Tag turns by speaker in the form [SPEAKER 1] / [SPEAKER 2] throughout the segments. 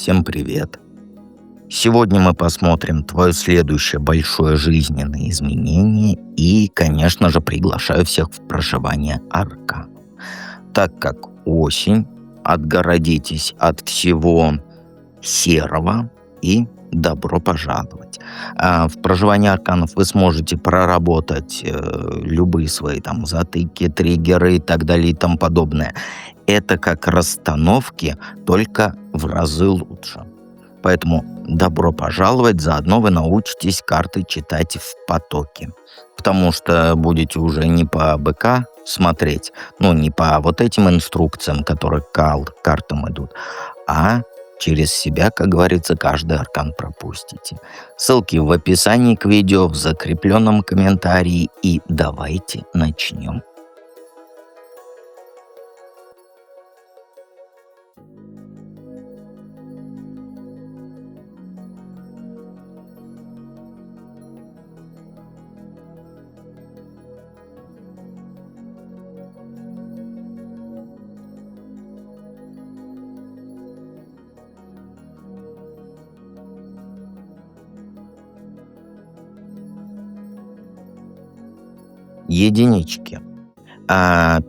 [SPEAKER 1] Всем привет! Сегодня мы посмотрим твое следующее большое жизненное изменение и, конечно же, приглашаю всех в проживание аркан. Так как осень, отгородитесь от всего серого и добро пожаловать. В проживании арканов вы сможете проработать любые свои там затыки, триггеры и так далее и тому подобное. Это как расстановки, только в разы лучше. Поэтому добро пожаловать, заодно вы научитесь карты читать в потоке. Потому что будете уже не по БК смотреть, не по вот этим инструкциям, которые картам идут, а через себя, как говорится, каждый аркан пропустите. Ссылки в описании к видео, в закрепленном комментарии. И давайте начнем. Единички.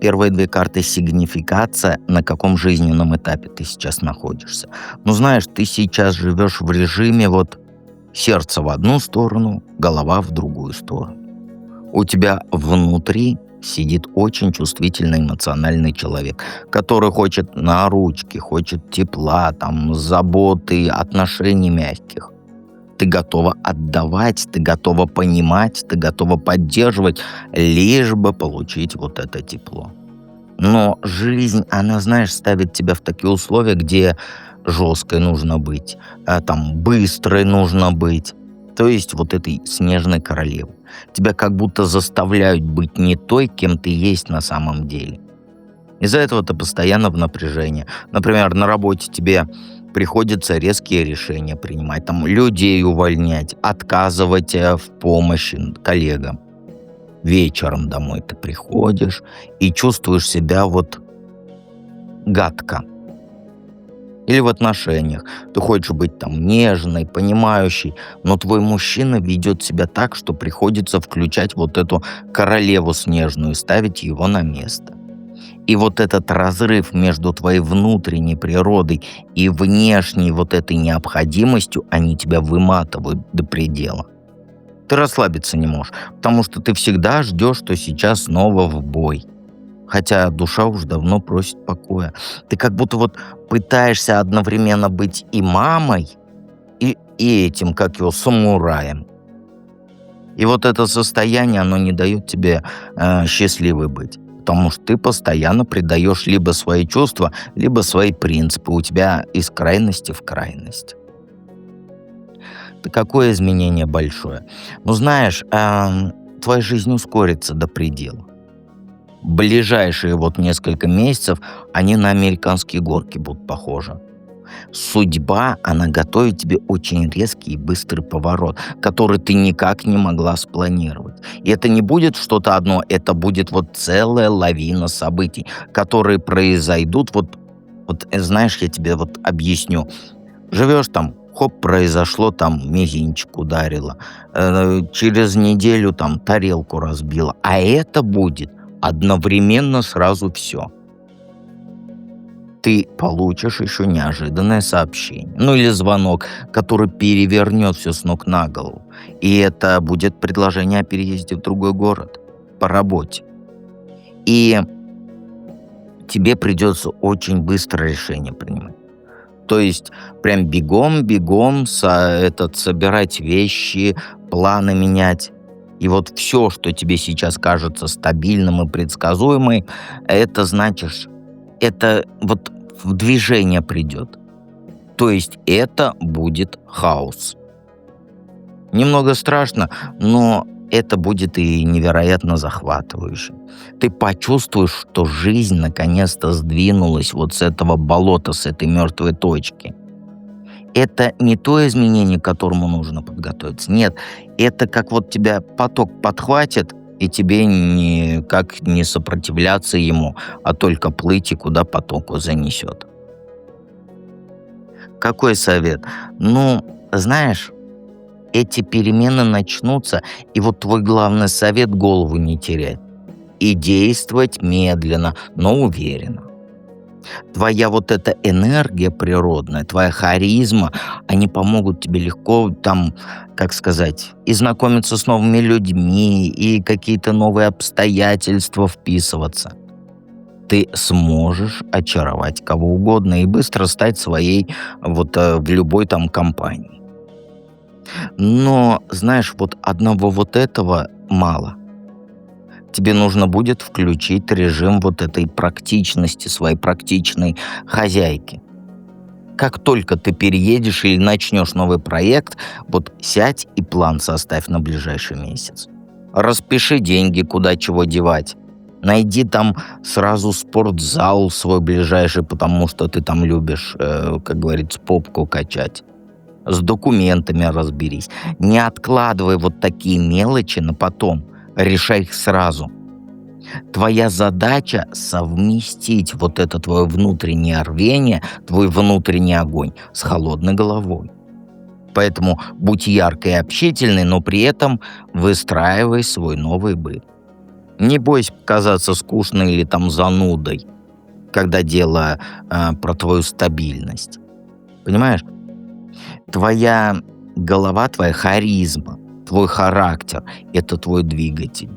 [SPEAKER 1] Первые две карты — сигнификация, на каком жизненном этапе ты сейчас находишься. Знаешь, ты сейчас живешь в режиме сердце в одну сторону, голова в другую сторону. У тебя внутри сидит очень чувствительный эмоциональный человек, который хочет на ручки, хочет тепла, заботы, отношений мягких. Ты готова отдавать, ты готова понимать, ты готова поддерживать, лишь бы получить вот это тепло. Но жизнь, она, знаешь, ставит тебя в такие условия, где жесткой нужно быть, быстрой нужно быть. То есть вот этой снежной королевой. Тебя как будто заставляют быть не той, кем ты есть на самом деле. Из-за этого ты постоянно в напряжении. Например, на работе тебе приходится резкие решения принимать, людей увольнять, отказывать в помощи коллегам. Вечером домой ты приходишь и чувствуешь себя гадко. Или в отношениях. Ты хочешь быть нежной, понимающей, но твой мужчина ведет себя так, что приходится включать эту королеву снежную и ставить его на место. И этот разрыв между твоей внутренней природой и внешней этой необходимостью, они тебя выматывают до предела. Ты расслабиться не можешь, потому что ты всегда ждешь, что сейчас снова в бой. Хотя душа уже давно просит покоя. Ты как будто пытаешься одновременно быть и мамой, и этим, самураем. И это состояние, оно не дает тебе счастливой быть. Потому что ты постоянно предаешь либо свои чувства, либо свои принципы. У тебя из крайности в крайность. Какое изменение большое? Знаешь, твоя жизнь ускорится до предела. Ближайшие несколько месяцев, они на американские горки будут похожи. Судьба, она готовит тебе очень резкий и быстрый поворот, который ты никак не могла спланировать. И это не будет что-то одно, это будет целая лавина событий, которые произойдут. Знаешь, я тебе объясню. Живешь хоп, произошло, мизинчик ударило. Через неделю тарелку разбила. А это будет одновременно сразу все. Ты получишь еще неожиданное сообщение. Или звонок, который перевернет все с ног на голову. И это будет предложение о переезде в другой город по работе. И тебе придется очень быстро решение принимать. То есть прям бегом собирать вещи, планы менять. И все, что тебе сейчас кажется стабильным и предсказуемым, это значит, это в движение придет. То есть это будет хаос. Немного страшно, но это будет и невероятно захватывающе. Ты почувствуешь, что жизнь наконец-то сдвинулась с этого болота, с этой мертвой точки. Это не то изменение, к которому нужно подготовиться. Нет, это как тебя поток подхватит, и тебе никак не сопротивляться ему, а только плыть и куда потоку занесет. Какой совет? Ну, знаешь, эти перемены начнутся, и вот твой главный совет — голову не терять. И действовать медленно, но уверенно. Твоя вот эта энергия природная, твоя харизма, они помогут тебе легко там, как сказать, и знакомиться с новыми людьми, и какие-то новые обстоятельства вписываться. Ты сможешь очаровать кого угодно и быстро стать своей в любой там компании. Но, знаешь, вот одного вот этого мало. Тебе нужно будет включить режим вот этой практичности, своей практичной хозяйки. Как только ты переедешь или начнешь новый проект, вот сядь и план составь на ближайший месяц. Распиши деньги, куда чего девать. Найди там сразу спортзал свой ближайший, потому что ты там любишь, как говорится, попку качать. С документами разберись. Не откладывай вот такие мелочи на потом. Решай их сразу. Твоя задача — совместить вот это твое внутреннее рвение, твой внутренний огонь с холодной головой. Поэтому будь яркой и общительной, но при этом выстраивай свой новый быт. Не бойся показаться скучной или там занудой, когда дело про твою стабильность. Понимаешь? Твоя голова, твоя харизма, твой характер — это твой двигатель.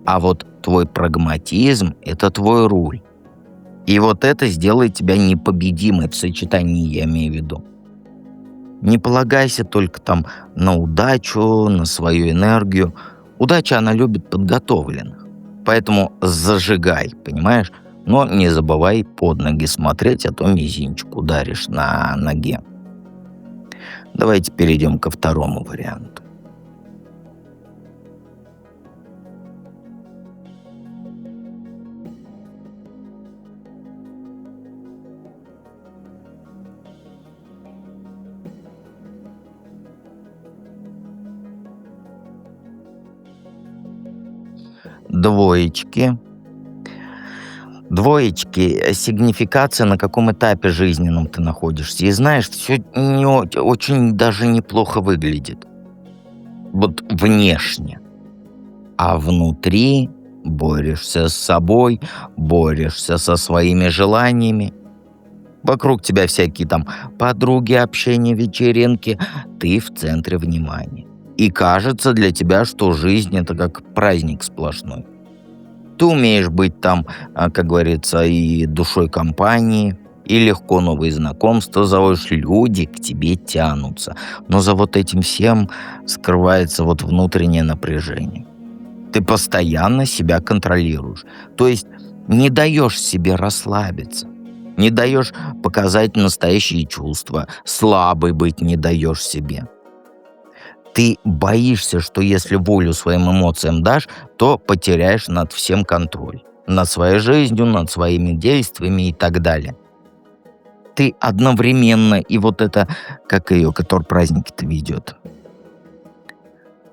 [SPEAKER 1] А вот твой прагматизм — это твой руль. И вот это сделает тебя непобедимой в сочетании, я имею в виду. Не полагайся только там на удачу, на свою энергию. Удача, она любит подготовленных. Поэтому зажигай, понимаешь? Но не забывай под ноги смотреть, а то мизинчик ударишь на ноге. Давайте перейдем ко второму варианту. Двоечки. Двоечки — сигнификация, на каком этапе жизненном ты находишься. И знаешь, все очень даже неплохо выглядит. Вот внешне. А внутри борешься с собой, борешься со своими желаниями. Вокруг тебя всякие там подруги, общения, вечеринки. Ты в центре внимания. И кажется для тебя, что жизнь — это как праздник сплошной. Ты умеешь быть там, как говорится, и душой компании, и легко новые знакомства заводишь, люди к тебе тянутся. Но за вот этим всем скрывается вот внутреннее напряжение. Ты постоянно себя контролируешь. То есть не даешь себе расслабиться, не даешь показать настоящие чувства, слабый быть не даешь себе. Ты боишься, что если волю своим эмоциям дашь, то потеряешь над всем контроль. Над своей жизнью, над своими действиями и так далее. Ты одновременно, и вот это, как ее, который праздники-то ведет,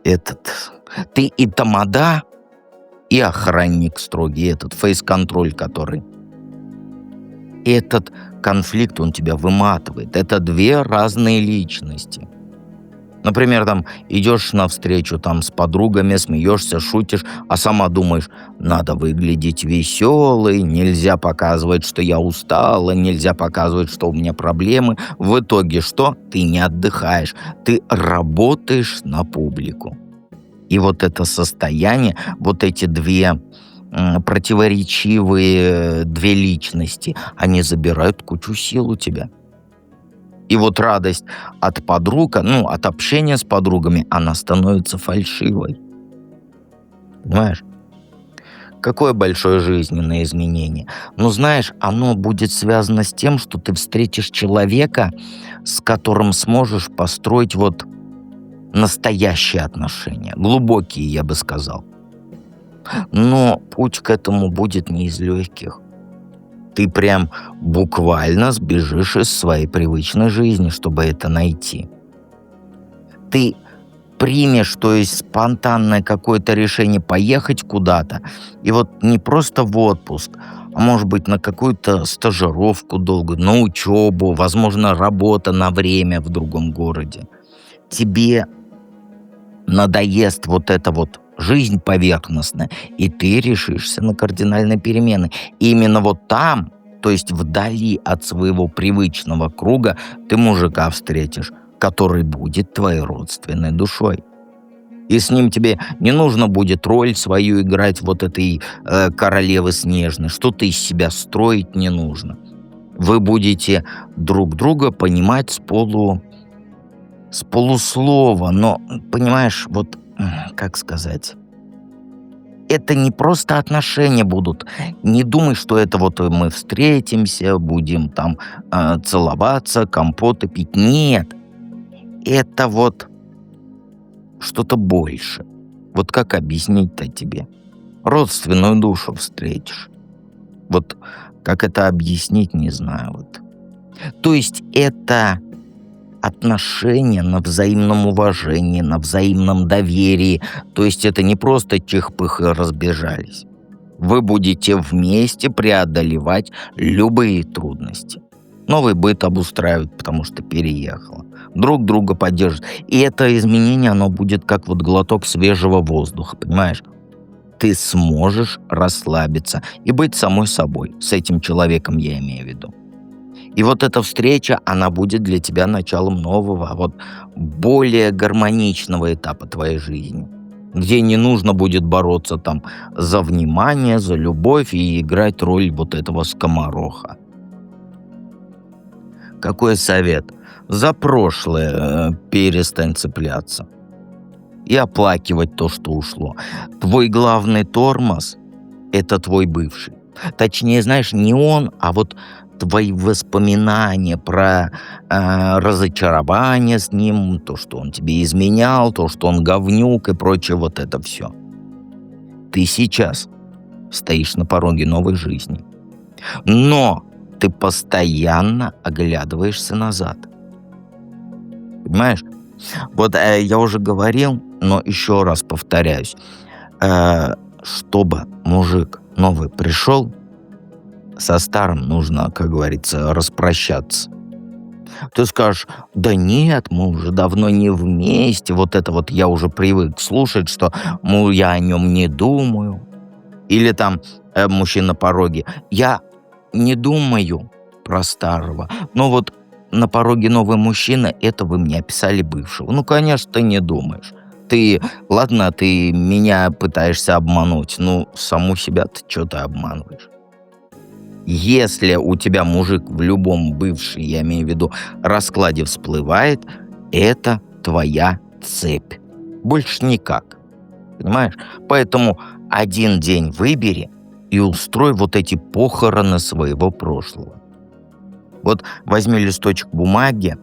[SPEAKER 1] этот, ты и тамада, и охранник строгий, этот фейс-контроль, который. Этот конфликт, он тебя выматывает. Это две разные личности. Например, там идешь навстречу там с подругами, смеешься, шутишь, а сама думаешь, надо выглядеть веселой, нельзя показывать, что я устала, нельзя показывать, что у меня проблемы. В итоге что? Ты не отдыхаешь, ты работаешь на публику. И вот это состояние, вот эти две противоречивые две личности, они забирают кучу сил у тебя. И вот радость от подруг, от общения с подругами, она становится фальшивой. Понимаешь? Какое большое жизненное изменение. Но знаешь, оно будет связано с тем, что ты встретишь человека, с которым сможешь построить вот настоящие отношения. Глубокие, я бы сказал. Но путь к этому будет не из легких. Ты прям буквально сбежишь из своей привычной жизни, чтобы это найти. Ты примешь, то есть спонтанное какое-то решение поехать куда-то, и вот не просто в отпуск, а может быть, на какую-то стажировку долго, на учебу, возможно, работа на время в другом городе. Тебе надоест вот эта вот жизнь поверхностная, и ты решишься на кардинальные перемены. И именно вот там, то есть вдали от своего привычного круга, ты мужика встретишь, который будет твоей родственной душой. И с ним тебе не нужно будет роль свою играть вот этой королевы снежной, что-то из себя строить не нужно. Вы будете друг друга понимать с полуслова, но, понимаешь, вот, как сказать, это не просто отношения будут. Не думай, что это вот мы встретимся, будем там целоваться, компоты пить. Нет, это вот что-то больше. Вот как объяснить-то тебе? Родственную душу встретишь. Вот как это объяснить, не знаю. Вот. То есть это отношения на взаимном уважении, на взаимном доверии. То есть это не просто чих-пых и разбежались. Вы будете вместе преодолевать любые трудности. Новый быт обустраивать, потому что переехала. Друг друга поддерживать. И это изменение, оно будет как вот глоток свежего воздуха, понимаешь? Ты сможешь расслабиться и быть самой собой. С этим человеком я имею в виду. И вот эта встреча, она будет для тебя началом нового, вот более гармоничного этапа твоей жизни, где не нужно будет бороться там за внимание, за любовь и играть роль вот этого скомороха. Какой совет? За прошлое перестань цепляться и оплакивать то, что ушло. Твой главный тормоз — это твой бывший. Точнее, знаешь, не он, а вот твои воспоминания про разочарование с ним, то, что он тебе изменял, то, что он говнюк и прочее, вот это все. Ты сейчас стоишь на пороге новой жизни. Но ты постоянно оглядываешься назад. Понимаешь? Вот я уже говорил, но еще раз повторяюсь. Чтобы мужик новый пришел, со старым нужно, как говорится, распрощаться. Ты скажешь: да нет, мы уже давно не вместе. Вот это вот я уже привык слушать, что я о нем не думаю. Или там мужчина на пороге: я не думаю про старого. Но вот на пороге новый мужчина, это вы мне описали бывшего. Ну, конечно, ты не думаешь. Ладно, ты меня пытаешься обмануть. Ну, саму себя ты что ты обманываешь? Если у тебя мужик в любом бывший, я имею в виду, раскладе всплывает, это твоя цепь. Больше никак. Понимаешь? Поэтому один день выбери и устрой вот эти похороны своего прошлого. Вот возьми листочек бумаги,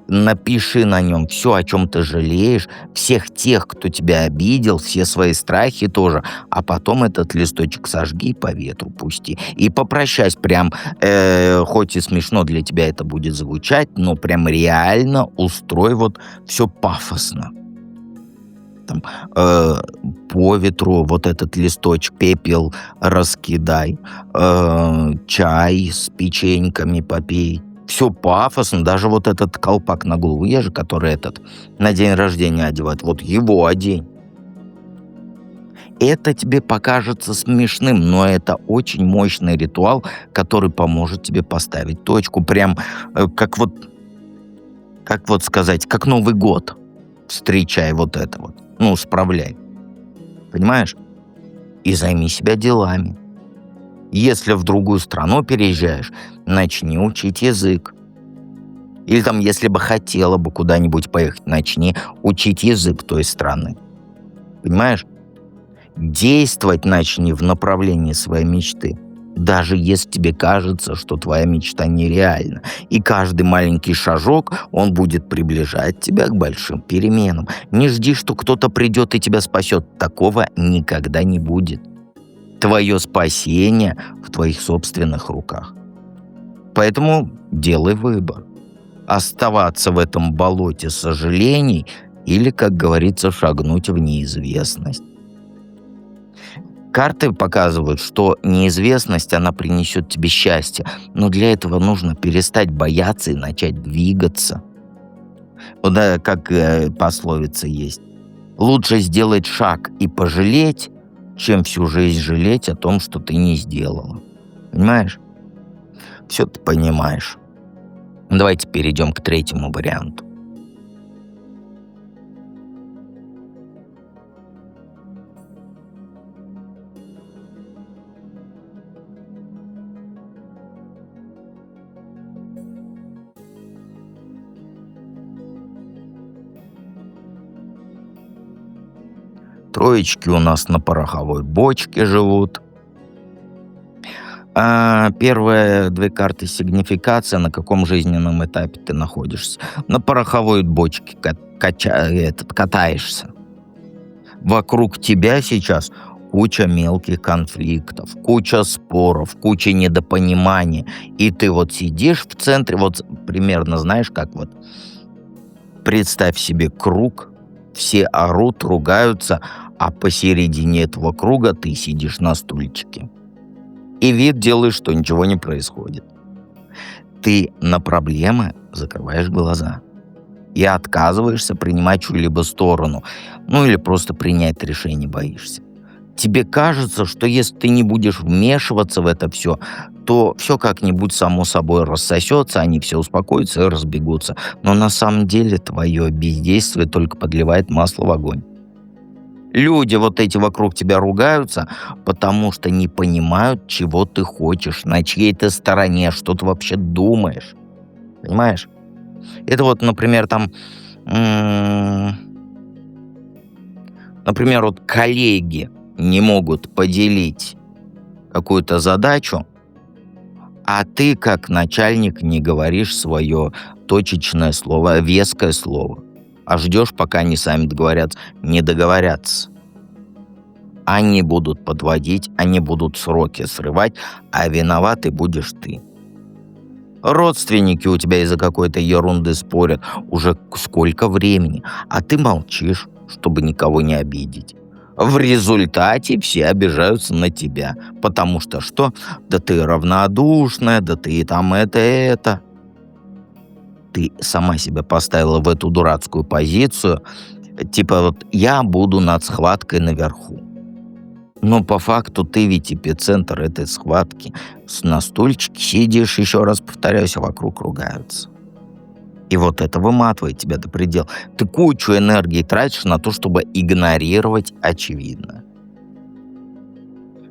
[SPEAKER 1] напиши на нем все, о чем ты жалеешь, всех тех, кто тебя обидел, все свои страхи тоже, а потом этот листочек сожги и по ветру пусти. И попрощайся прям, хоть и смешно для тебя это будет звучать, но прям реально устрой вот все пафосно. Там, по ветру вот этот листочек, пепел раскидай, чай с печеньками попей. Все пафосно, даже вот этот колпак на голову, я же, который на день рождения одевают, вот его одень. Это тебе покажется смешным, но это очень мощный ритуал, который поможет тебе поставить точку. Прям как вот сказать, как Новый год. Встречай вот это вот. Ну, справляй. Понимаешь? И займи себя делами. Если в другую страну переезжаешь, начни учить язык. Или там, если бы хотела бы куда-нибудь поехать, начни учить язык той страны. Понимаешь? Действовать начни в направлении своей мечты. Даже если тебе кажется, что твоя мечта нереальна. И каждый маленький шажок, он будет приближать тебя к большим переменам. Не жди, что кто-то придет и тебя спасет. Такого никогда не будет. Твое спасение в твоих собственных руках. Поэтому делай выбор. Оставаться в этом болоте сожалений или, как говорится, шагнуть в неизвестность. Карты показывают, что неизвестность, она принесет тебе счастье. Но для этого нужно перестать бояться и начать двигаться. Вот да, как пословица есть. Лучше сделать шаг и пожалеть, чем всю жизнь жалеть о том, что ты не сделала. Понимаешь? Все ты понимаешь. Давайте перейдем к третьему варианту. Троечки у нас на пороховой бочке живут. Первые две карты сигнификация, на каком жизненном этапе ты находишься. На пороховой бочке катаешься. Вокруг тебя сейчас куча мелких конфликтов, куча споров, куча недопониманий. И ты вот сидишь в центре, вот примерно знаешь, как вот представь себе круг, все орут, ругаются, а посередине этого круга ты сидишь на стульчике. И вид делаешь, что ничего не происходит. Ты на проблемы закрываешь глаза и отказываешься принимать чью-либо сторону, ну или просто принять решение боишься. Тебе кажется, что если ты не будешь вмешиваться в это все, то все как-нибудь само собой рассосется, они все успокоятся и разбегутся. Но на самом деле твое бездействие только подливает масло в огонь. Люди вот эти вокруг тебя ругаются, потому что не понимают, чего ты хочешь, на чьей ты стороне, что ты вообще думаешь. Понимаешь? Это вот, например, там, например, вот коллеги не могут поделить какую-то задачу, а ты, как начальник, не говоришь свое точечное слово, веское слово, а ждешь, пока они сами договорятся, не договорятся. Они будут подводить, они будут сроки срывать, а виноватый будешь ты. Родственники у тебя из-за какой-то ерунды спорят уже сколько времени, а ты молчишь, чтобы никого не обидеть. В результате все обижаются на тебя, потому что что? Да ты равнодушная, да ты там это. Ты сама себя поставила в эту дурацкую позицию, типа вот я буду над схваткой наверху. Но по факту ты ведь эпицентр этой схватки. На стульчике сидишь, еще раз повторяюсь, а вокруг ругаются. И вот это выматывает тебя до предела. Ты кучу энергии тратишь на то, чтобы игнорировать очевидное.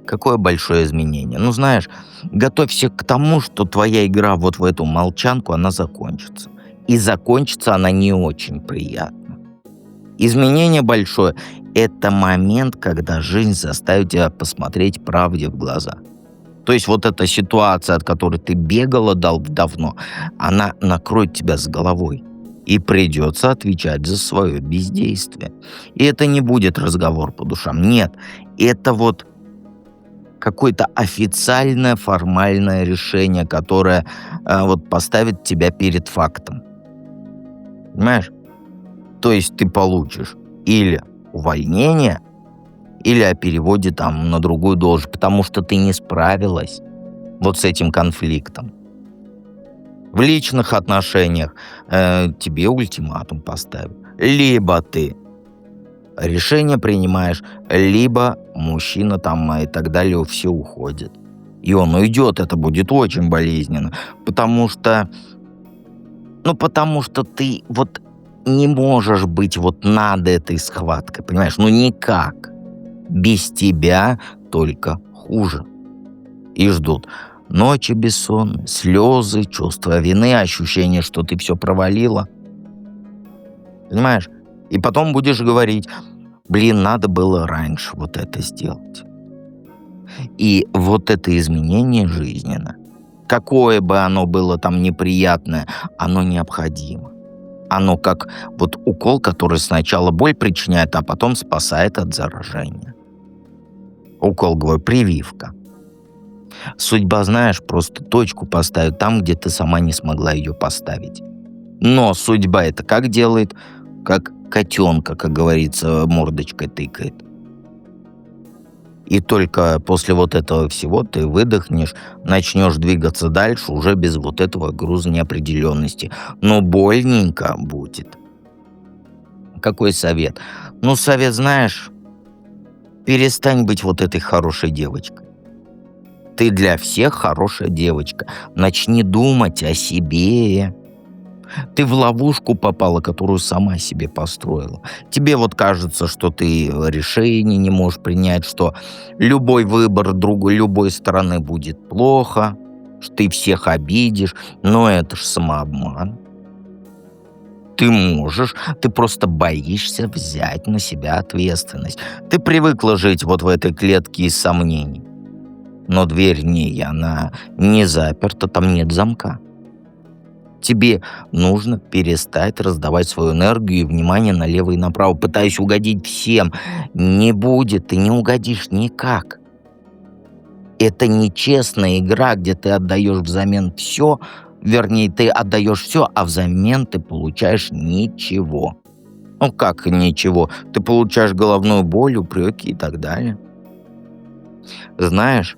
[SPEAKER 1] Какое большое изменение. Ну, знаешь, готовься к тому, что твоя игра вот в эту молчанку, она закончится. И закончится она не очень приятно. Изменение большое – это момент, когда жизнь заставит тебя посмотреть правде в глаза. То есть вот эта ситуация, от которой ты бегала давно, она накроет тебя с головой. И придется отвечать за свое бездействие. И это не будет разговор по душам. Нет, это вот какое-то официальное, формальное решение, которое вот поставит тебя перед фактом. Понимаешь? То есть ты получишь или увольнение, или о переводе там на другую должность, потому что ты не справилась вот с этим конфликтом. В личных отношениях тебе ультиматум поставят. Либо ты решение принимаешь, либо мужчина там и так далее все уходит. И он уйдет, это будет очень болезненно, потому что ты вот не можешь быть вот над этой схваткой, понимаешь? Ну никак. Без тебя только хуже. И ждут ночи бессонные, слезы, чувство вины, ощущение, что ты все провалила. Понимаешь? И потом будешь говорить, надо было раньше вот это сделать. И вот это изменение жизненно, какое бы оно было там неприятное, оно необходимо. Оно как вот укол, который сначала боль причиняет, а потом спасает от заражения. Укол, говорю, прививка. Судьба, знаешь, просто точку поставит там, где ты сама не смогла ее поставить. Но судьба это как делает? Как котенка, как говорится, мордочкой тыкает. И только после вот этого всего ты выдохнешь, начнешь двигаться дальше уже без вот этого груза неопределенности. Но больненько будет. Какой совет? Ну, совет, знаешь, перестань быть вот этой хорошей девочкой. Ты для всех хорошая девочка. Начни думать о себе. Ты в ловушку попала, которую сама себе построила. Тебе вот кажется, что ты решение не можешь принять, что любой выбор другой, любой стороны будет плохо, что ты всех обидишь, но это ж самообман. Ты можешь, ты просто боишься взять на себя ответственность. Ты привыкла жить вот в этой клетке из сомнений. Но дверь в ней, она не заперта, там нет замка. Тебе нужно перестать раздавать свою энергию и внимание налево и направо, пытаясь угодить всем. Не будет, ты не угодишь никак. Это нечестная игра, где ты отдаешь взамен все, вернее, ты отдаешь все, а взамен ты получаешь ничего. Ну как ничего? Ты получаешь головную боль, упреки и так далее. Знаешь,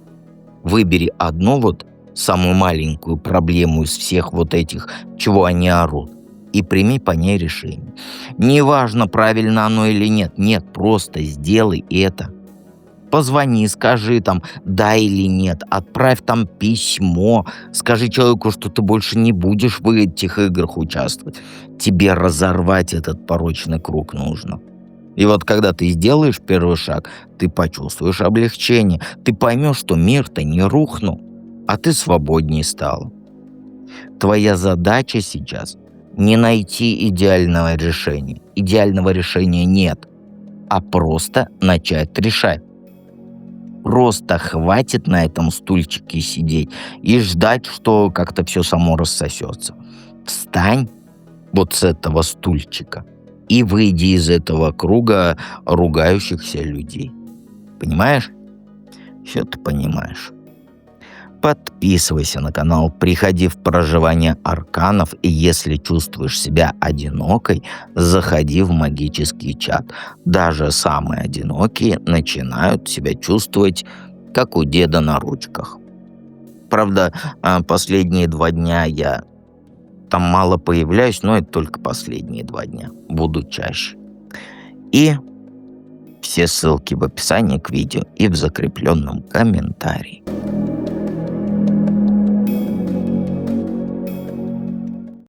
[SPEAKER 1] выбери одну вот самую маленькую проблему из всех вот этих, чего они орут, и прими по ней решение. Неважно, правильно оно или нет. Нет, просто сделай это. Позвони, скажи там да или нет, отправь там письмо, скажи человеку, что ты больше не будешь в этих играх участвовать. Тебе разорвать этот порочный круг нужно. И вот когда ты сделаешь первый шаг, ты почувствуешь облегчение, ты поймешь, что мир-то не рухнул, а ты свободней стала. Твоя задача сейчас не найти идеального решения. Идеального решения нет, а просто начать решать. Просто хватит на этом стульчике сидеть и ждать, что как-то все само рассосется. Встань вот с этого стульчика и выйди из этого круга ругающихся людей. Понимаешь? Все ты понимаешь. Подписывайся на канал, приходи в проживание арканов, и если чувствуешь себя одинокой, заходи в магический чат. Даже самые одинокие начинают себя чувствовать, как у деда на ручках. Правда, последние 2 дня я там мало появляюсь, но это только последние 2 дня. Буду чаще. И все ссылки в описании к видео и в закрепленном комментарии.